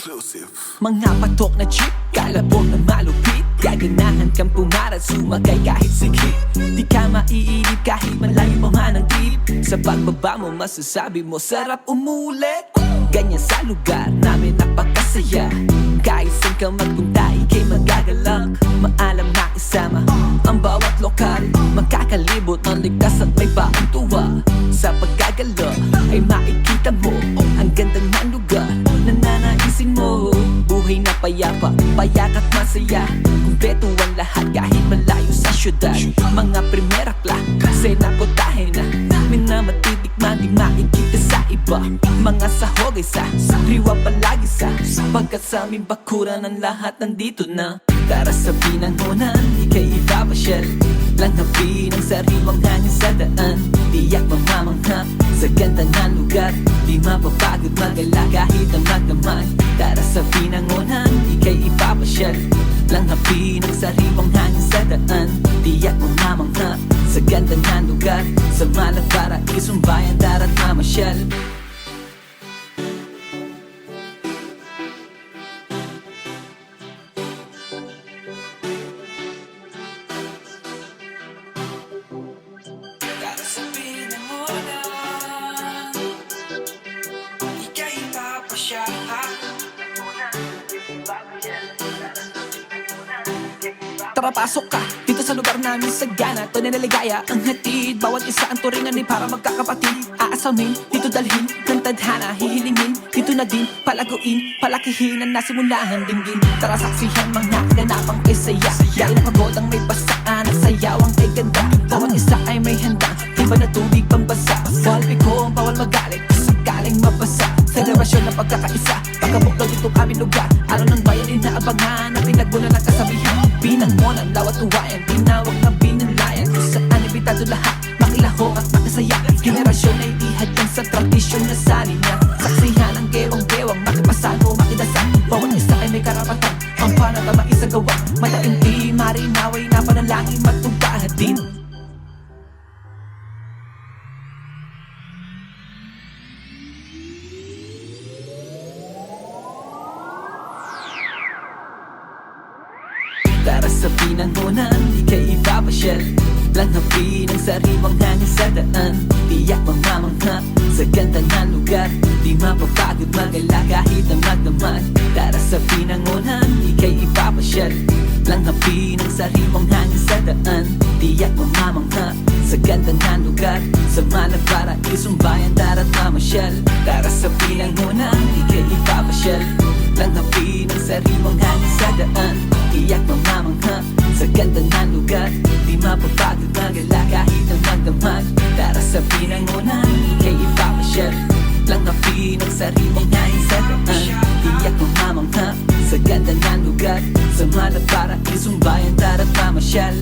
Exclusive. Mga patok na jeep, kalabog na malupit. Gaganahan kang pumarat, sumakay kahit sikip. Di ka maiinip kahit malayo pa man ang trip. Sa pagbaba mo masasabi mo sarap umulit. Ganyan sa lugar namin napakasaya. Kahit saan ka magpunta, ikay magagalak. Maalam na isama ang bawat lokal. Magkakalibot ng ligtas at may baong tuwa. Sa pagkagala ay makikita mo ang ganda ng lugar na nanaisin mo. Buhay na payapa, payak at masaya. Kumpleto ang lahat kahit malayo sa syudad. Mga primera klase na putahe na minamatitikman di makikita sa iba. Mga sahog ay sa riwa palagi sa pagkat sa aming bakuran ang lahat nandito na. Tara sa pinangunan, ika'y ipapasyal. Langhapin ang sariwang hangin sa daan. Tiyak mamamangha sa ganda ng lugar. Di mapapagod magala kahit ang magdamag. Tara sa pinangunan, ika'y ipapasyal. Langhapin ang sariwang hangin sa daan. Tiyak mamamangha sa ganda ng lugar. Sa Malabara, isang bayan, tara't mamasyal. Tara pasok ka dito sa lugar namin sa Ghana. Tunay na ligaya ang hatid. Bawat isa ang turingan ay para magkakapatid. Aasamin, dito dalhin ng tadhana. Hihilingin, dito na din palaguin. Palakihin ang nasimulahan dinggin. Tara saksihan mga ganapang isaya. Dahil napagod ang may basaan. Ang sayaw ang kay ganda. Bawat isa ay may handa. Iba na tubig pambasa. Bawal piko, bawal magalit sakaling mabasa. Selebrasyon ng pagkakaisa. Pagkabuklaw dito aming lugar. Araw ng bayan inaabangan. Ang pinagmula ng kasabihan. Pinangmonan, lawat uwayan. Tinawag na binanlayan. Kung saan ibitado lahat. Makilaho at makisaya. Generasyon ay ihadyan sa tradisyon na sali niya. Saksihan ang gewang-gewang. Makipasano, makidasal. Bawat isa ay may karapatan. Ang panatama isang gawa. Mataimtim, marinaway na panalangin matugahad din. Tara sa pinangunan, ika'y ipapasyal. Langhapin ang sariwang hangin sa daan. Tiyak mamamangha sa ganda ng lugar. Di mapapagod magala kahit na magdamag. Tara sa pinangunan, ika'y ipapasyal. Langhapin ang sariwang hangin sa daan. Tiyak mamamangha sa ganda ng lugar. Sa Malabara, isang bayan, tara't mamasyal. Tara sa pinangunan, ika'y ipapasyal. Langhapin ang sariwang hangin sa daan. Tiyak mamamangha sa ganda ng lugar. Di mapapagod magala kahit na magdamag. Tara sa pinangunan, ika'y ipapasyal. Langhapin ang sariwang hangin sa daan. Tiyak mamamangha sa ganda ng lugar. Sa Malabara, isang bayan, tara't mamasyal.